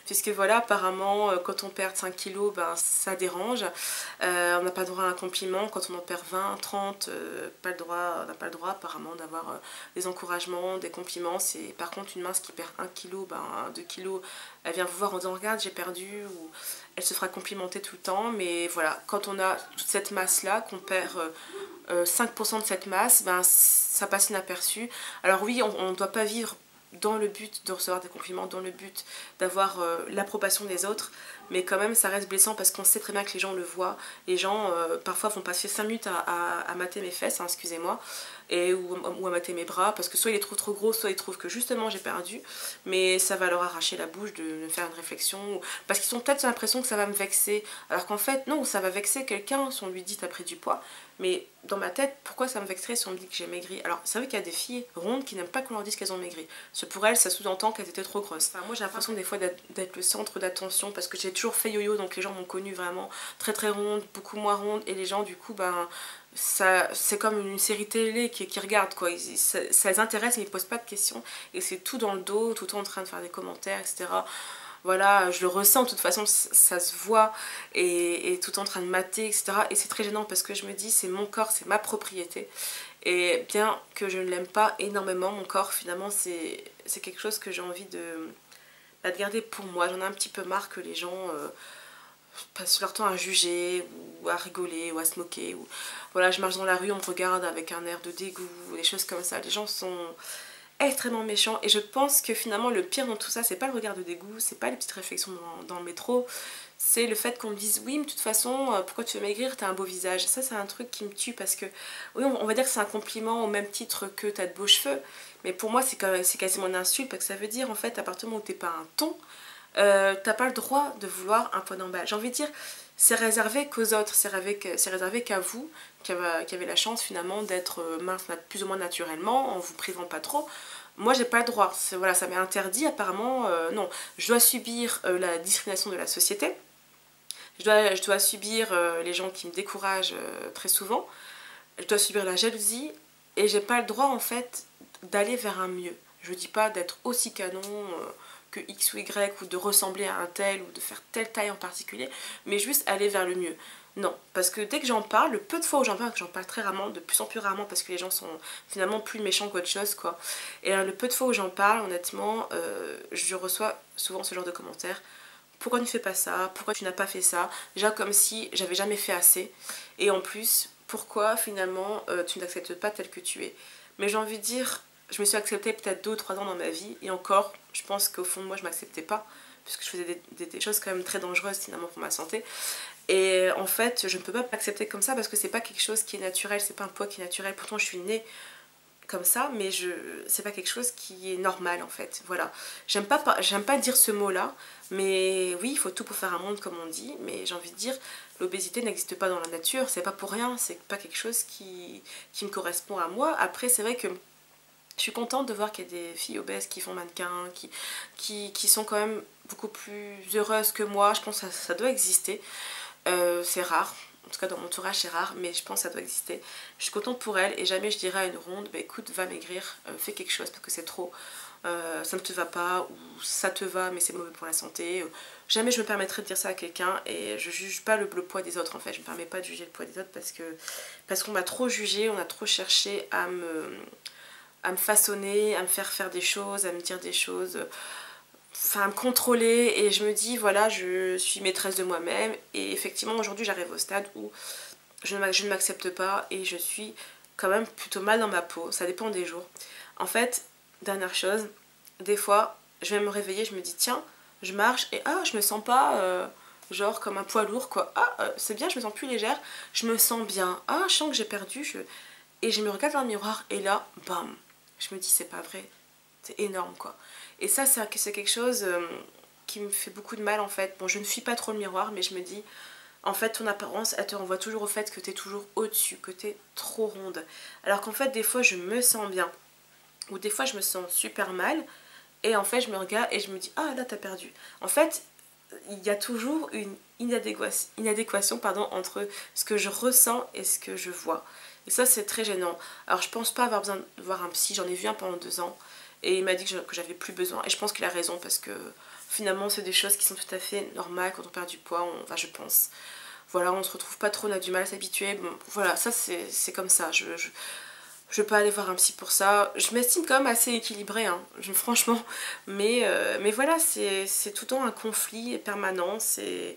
puisque voilà, apparemment, quand on perd 5 kilos, ben, ça dérange, on n'a pas le droit à un compliment, quand on en perd 20, 30, pas le droit, on n'a pas le droit apparemment d'avoir des encouragements, des compliments, c'est par contre une mince qui perd 1 kilo, ben, 2 kilos, elle vient vous voir en disant regarde j'ai perdu, ou elle se fera complimenter tout le temps, mais voilà, quand on a toute cette masse là, qu'on perd 5% de cette masse, ben, ça passe inaperçu. Alors oui, on ne doit pas vivre dans le but de recevoir des compliments, dans le but d'avoir l'approbation des autres, mais quand même ça reste blessant parce qu'on sait très bien que les gens le voient. Les gens parfois vont passer 5 minutes à mater mes fesses, hein, excusez-moi, ou à mater mes bras, parce que soit ils les trouvent trop gros, soit ils trouvent que justement j'ai perdu, mais ça va leur arracher la bouche de me faire une réflexion, parce qu'ils ont peut-être l'impression que ça va me vexer, alors qu'en fait non, ça va vexer quelqu'un si on lui dit t'as pris du poids, mais dans ma tête, pourquoi ça me vexerait si on me dit que j'ai maigri? Alors c'est vrai qu'il y a des filles rondes qui n'aiment pas qu'on leur dise qu'elles ont maigri, pour elles ça sous-entend qu'elles étaient trop grosses. Enfin, moi j'ai l'impression des fois d'être le centre d'attention, parce que j'ai toujours fait yo-yo, donc les gens m'ont connue vraiment très très ronde, beaucoup moins ronde, et les gens du coup ben c'est comme une série télé qui regardent quoi, ça les intéresse mais ils posent pas de questions, et c'est tout dans le dos, tout le temps en train de faire des commentaires, etc. Voilà, je le ressens, de toute façon ça se voit, et tout en train de mater, etc. Et c'est très gênant parce que je me dis c'est mon corps, c'est ma propriété, et bien que je ne l'aime pas énormément, mon corps finalement c'est quelque chose que j'ai envie de garder pour moi. J'en ai un petit peu marre que les gens passent leur temps à juger, ou à rigoler, ou à se moquer, ou voilà, je marche dans la rue, on me regarde avec un air de dégoût, des choses comme ça. Les gens sont extrêmement méchants, et je pense que finalement le pire dans tout ça, c'est pas le regard de dégoût, c'est pas les petites réflexions dans le métro, c'est le fait qu'on me dise oui mais de toute façon pourquoi tu veux maigrir, t'as un beau visage. Ça c'est un truc qui me tue, parce que oui on va dire que c'est un compliment au même titre que t'as de beaux cheveux, mais pour moi c'est quasiment une insulte, parce que ça veut dire en fait à partir du moment où t'es pas un ton, t'as pas le droit de vouloir un point en bas. J'ai envie de dire, c'est réservé qu'aux autres, c'est réservé qu'à vous, qui avez la chance finalement d'être mince plus ou moins naturellement, en vous privant pas trop. Moi j'ai pas le droit, voilà, ça m'est interdit apparemment, non. Je dois subir la discrimination de la société, je dois subir les gens qui me découragent très souvent, je dois subir la jalousie, et j'ai pas le droit en fait d'aller vers un mieux. Je dis pas d'être aussi canon que X ou Y, ou de ressembler à un tel, ou de faire telle taille en particulier, mais juste aller vers le mieux. Non, parce que dès que j'en parle, le peu de fois où j'en parle, que j'en parle très rarement, de plus en plus rarement, parce que les gens sont finalement plus méchants qu'autre chose, quoi. Et le peu de fois où j'en parle, honnêtement, je reçois souvent ce genre de commentaires. Pourquoi tu ne fais pas ça? Pourquoi tu n'as pas fait ça? Déjà comme si j'avais jamais fait assez. Et en plus, pourquoi finalement tu ne t'acceptes pas tel que tu es? Mais j'ai envie de dire, je me suis acceptée peut-être 2 ou 3 ans dans ma vie, et encore, je pense qu'au fond de moi je m'acceptais pas, puisque je faisais des choses quand même très dangereuses finalement pour ma santé. Et en fait, je ne peux pas m'accepter comme ça, parce que c'est pas quelque chose qui est naturel, c'est pas un poids qui est naturel. Pourtant je suis née comme ça, mais c'est pas quelque chose qui est normal en fait. Voilà, j'aime pas dire ce mot là, mais oui, il faut tout pour faire un monde comme on dit, mais j'ai envie de dire, l'obésité n'existe pas dans la nature, c'est pas pour rien, c'est pas quelque chose qui me correspond à moi. Après c'est vrai que je suis contente de voir qu'il y a des filles obèses qui font mannequin, qui sont quand même beaucoup plus heureuses que moi. Je pense que ça doit exister, c'est rare. En tout cas dans mon entourage c'est rare, mais je pense que ça doit exister. Je suis contente pour elle, et jamais je dirais à une ronde bah écoute va maigrir, fais quelque chose parce que c'est trop, ça ne te va pas, ou ça te va mais c'est mauvais pour la santé. Jamais je me permettrais de dire ça à quelqu'un, et je juge pas le poids des autres en fait. Je me permets pas de juger le poids des autres parce qu'on m'a trop jugé, on a trop cherché à me façonner, à me faire des choses, à me dire des choses, enfin à me contrôler. Et je me dis voilà, je suis maîtresse de moi-même, et effectivement aujourd'hui j'arrive au stade où je ne m'accepte pas, et je suis quand même plutôt mal dans ma peau, ça dépend des jours. En fait, dernière chose, des fois je vais me réveiller, je me dis tiens, je marche et ah je me sens pas genre comme un poids lourd quoi. Ah c'est bien, je me sens plus légère, je me sens bien, ah je sens que j'ai perdu, et je me regarde dans le miroir et là, bam, je me dis c'est pas vrai, c'est énorme quoi. Et ça c'est quelque chose qui me fait beaucoup de mal en fait. Bon, je ne fuis pas trop le miroir, mais je me dis, en fait ton apparence elle te renvoie toujours au fait que tu es toujours au-dessus, que tu es trop ronde. Alors qu'en fait des fois je me sens bien, ou des fois je me sens super mal, et en fait je me regarde et je me dis ah là t'as perdu. En fait il y a toujours une inadéquation pardon, entre ce que je ressens et ce que je vois. Et ça c'est très gênant. Alors je pense pas avoir besoin de voir un psy, j'en ai vu un pendant 2 ans et il m'a dit que j'avais plus besoin. Et je pense qu'il a raison parce que finalement c'est des choses qui sont tout à fait normales quand on perd du poids, enfin je pense. Voilà, on se retrouve pas trop, on a du mal à s'habituer. Bon, voilà, ça c'est comme ça. Je vais pas aller voir un psy pour ça. Je m'estime quand même assez équilibrée, hein, franchement. Mais voilà, c'est tout le temps un conflit permanent. C'est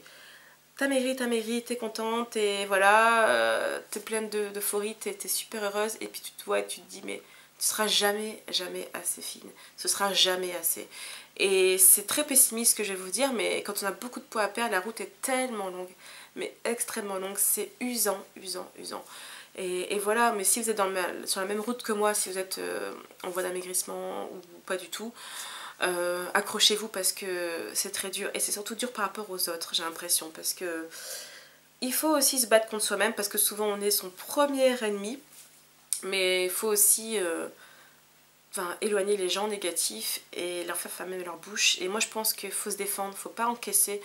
t'as maigri, t'es contente, et voilà, t'es pleine d'euphorie, t'es super heureuse. Et puis tu te vois et tu te dis, mais tu seras jamais, jamais assez fine. Ce sera jamais assez. Et c'est très pessimiste ce que je vais vous dire, mais quand on a beaucoup de poids à perdre, la route est tellement longue, mais extrêmement longue. C'est usant, usant, usant. Et voilà, mais si vous êtes sur la même route que moi, si vous êtes en voie d'amaigrissement ou pas du tout, accrochez-vous parce que c'est très dur. Et c'est surtout dur par rapport aux autres, j'ai l'impression. Parce que il faut aussi se battre contre soi-même, parce que souvent on est son premier ennemi. Mais il faut aussi éloigner les gens négatifs et leur faire fermer leur bouche. Et moi je pense qu'il faut se défendre, il ne faut pas encaisser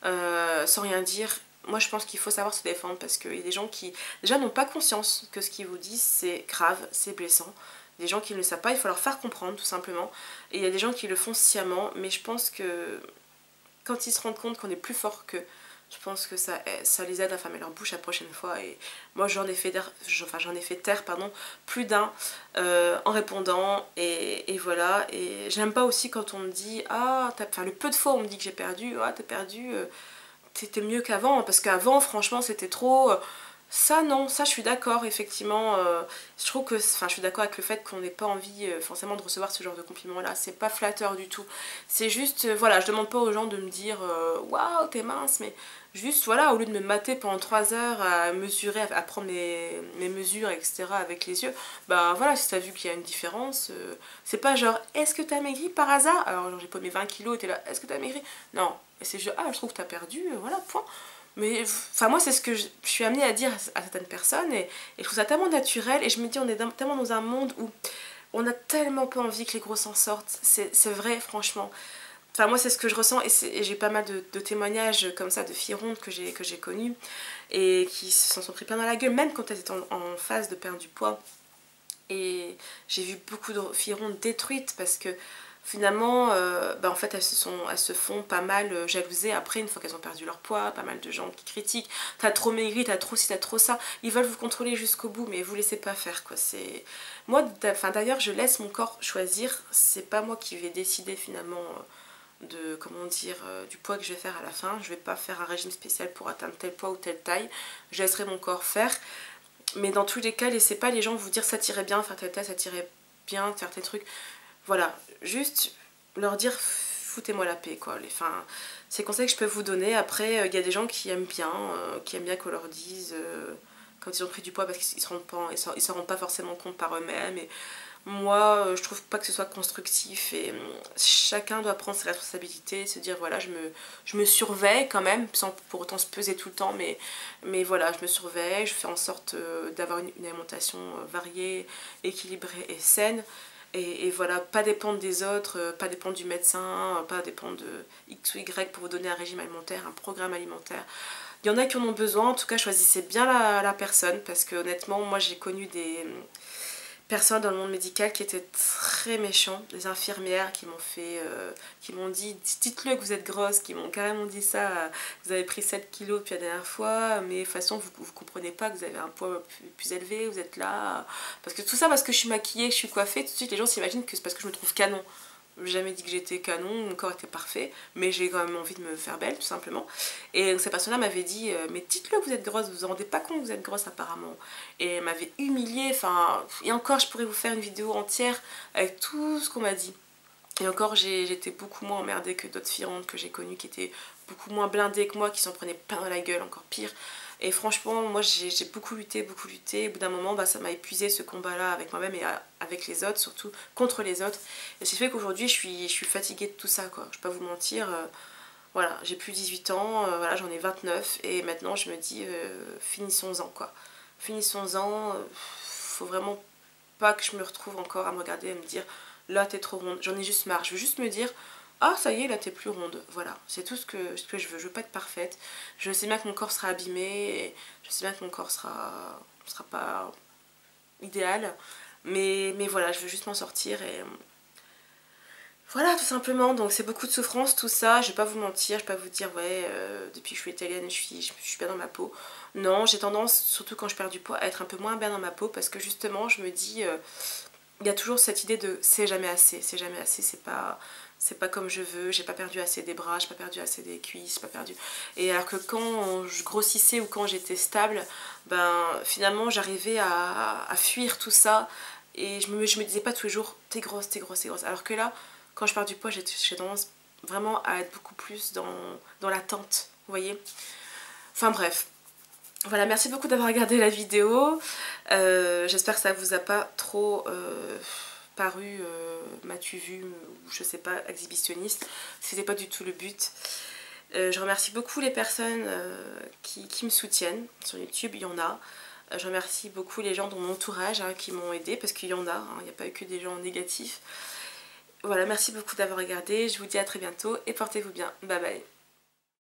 sans rien dire. Moi je pense qu'il faut savoir se défendre, parce qu'il y a des gens qui déjà n'ont pas conscience que ce qu'ils vous disent c'est grave, c'est blessant. Des gens qui ne le savent pas, il faut leur faire comprendre tout simplement. Et il y a des gens qui le font sciemment, mais je pense que quand ils se rendent compte qu'on est plus fort qu'eux, je pense que ça les aide à fermer leur bouche la prochaine fois. Et moi j'en ai fait taire pardon, plus d'un en répondant, et voilà. Et j'aime pas aussi quand on me dit ah le peu de fois où on me dit que j'ai perdu, ah t'as perdu, t'étais mieux qu'avant, parce qu'avant franchement c'était trop. Ça non, ça je suis d'accord effectivement, je trouve que, je suis d'accord avec le fait qu'on n'ait pas envie forcément de recevoir ce genre de compliments là, c'est pas flatteur du tout. C'est juste, voilà, je demande pas aux gens de me dire waouh t'es mince, mais juste voilà, au lieu de me mater pendant 3 heures à mesurer, à prendre mes mesures etc avec les yeux, bah voilà, si t'as vu qu'il y a une différence, c'est pas genre est-ce que t'as maigri par hasard, alors genre j'ai pas mes 20 kilos et t'es là est-ce que t'as maigri, non, et c'est juste ah je trouve que t'as perdu, voilà point. Mais enfin moi c'est ce que je suis amenée à dire à certaines personnes, et je trouve ça tellement naturel, et je me dis on est tellement dans un monde où on a tellement pas envie que les gros s'en sortent, c'est vrai franchement. Enfin moi c'est ce que je ressens, et j'ai pas mal de témoignages comme ça de filles rondes que j'ai connues et qui s'en sont pris plein dans la gueule même quand elles étaient en phase de perdre du poids. Et j'ai vu beaucoup de filles rondes détruites parce que finalement en fait elles se font pas mal jalouser après une fois qu'elles ont perdu leur poids, pas mal de gens qui critiquent, t'as trop maigri, t'as trop ci, t'as trop ça, ils veulent vous contrôler jusqu'au bout, mais vous laissez pas faire quoi. C'est moi d'ailleurs je laisse mon corps choisir, c'est pas moi qui vais décider finalement de comment dire du poids que je vais faire à la fin. Je vais pas faire un régime spécial pour atteindre tel poids ou telle taille, je laisserai mon corps faire. Mais dans tous les cas, laissez pas les gens vous dire ça t'irait bien, faire telle taille, ça t'irait bien, faire tel truc. Voilà, juste leur dire foutez-moi la paix quoi. Enfin, c'est le conseil que je peux vous donner. Après, il y a des gens qui aiment bien qu'on leur dise quand ils ont pris du poids, parce qu'ils s'en rendent pas forcément compte par eux-mêmes. Et moi, je trouve pas que ce soit constructif, et chacun doit prendre ses responsabilités, se dire voilà, je me surveille quand même, sans pour autant se peser tout le temps, mais voilà, je me surveille, je fais en sorte d'avoir une alimentation variée, équilibrée et saine. Et voilà, pas dépendre des autres, pas dépendre du médecin, pas dépendre de X ou Y pour vous donner un régime alimentaire, un programme alimentaire. Il y en a qui en ont besoin, en tout cas choisissez bien la personne, parce que honnêtement, moi j'ai connu des personnes dans le monde médical qui étaient très méchants, des infirmières qui m'ont fait, qui m'ont dit dites-le que vous êtes grosse, qui m'ont carrément dit ça, vous avez pris 7 kilos depuis la dernière fois, mais de toute façon vous comprenez pas que vous avez un poids plus élevé, vous êtes là, parce que tout ça parce que je suis maquillée, que je suis coiffée, tout de suite les gens s'imaginent que c'est parce que je me trouve canon. J'ai jamais dit que j'étais canon, mon corps était parfait, mais j'ai quand même envie de me faire belle tout simplement. Et cette personne-là m'avait dit mais dites-le que vous êtes grosse, vous vous rendez pas compte que vous êtes grosse apparemment. Et elle m'avait humiliée, enfin, et encore je pourrais vous faire une vidéo entière avec tout ce qu'on m'a dit. Et encore j'étais beaucoup moins emmerdée que d'autres filles rondes que j'ai connues qui étaient beaucoup moins blindés que moi, qui s'en prenaient plein dans la gueule, encore pire. Et franchement, moi j'ai beaucoup lutté, beaucoup lutté. Au bout d'un moment, bah, ça m'a épuisé ce combat-là avec moi-même et avec les autres, surtout contre les autres. Et c'est fait qu'aujourd'hui, je suis fatiguée de tout ça, quoi. Je vais pas vous mentir. Voilà, j'ai plus 18 ans, voilà, j'en ai 29. Et maintenant, je me dis, finissons-en, quoi. Finissons-en. Faut vraiment pas que je me retrouve encore à me regarder et à me dire, là, t'es trop ronde. J'en ai juste marre. Je veux juste me dire, ah ça y est là t'es plus ronde, voilà, c'est tout ce que je veux pas être parfaite, je sais bien que mon corps sera abîmé, et je sais bien que mon corps sera pas idéal, mais voilà, je veux juste m'en sortir et voilà tout simplement. Donc c'est beaucoup de souffrance tout ça, je vais pas vous mentir, je vais pas vous dire ouais depuis que je suis italienne je suis bien dans ma peau, non j'ai tendance, surtout quand je perds du poids, à être un peu moins bien dans ma peau parce que justement je me dis il y a toujours cette idée de c'est jamais assez, c'est pas comme je veux, j'ai pas perdu assez des bras, j'ai pas perdu assez des cuisses, j'ai pas perdu. Et alors que quand je grossissais ou quand j'étais stable, ben finalement j'arrivais à fuir tout ça et je me disais pas tous les jours t'es grosse, t'es grosse, t'es grosse. Alors que là, quand je perds du poids, j'ai tendance vraiment à être beaucoup plus dans l'attente, vous voyez. Enfin bref. Voilà, merci beaucoup d'avoir regardé la vidéo. J'espère que ça vous a pas trop paru, m'as-tu vu, ou je sais pas, exhibitionniste. C'était pas du tout le but. Je remercie beaucoup les personnes qui me soutiennent sur YouTube, il y en a. Je remercie beaucoup les gens de mon entourage hein, qui m'ont aidé parce qu'il y en a, hein, il n'y a pas eu que des gens négatifs. Voilà, merci beaucoup d'avoir regardé, je vous dis à très bientôt et portez-vous bien. Bye bye.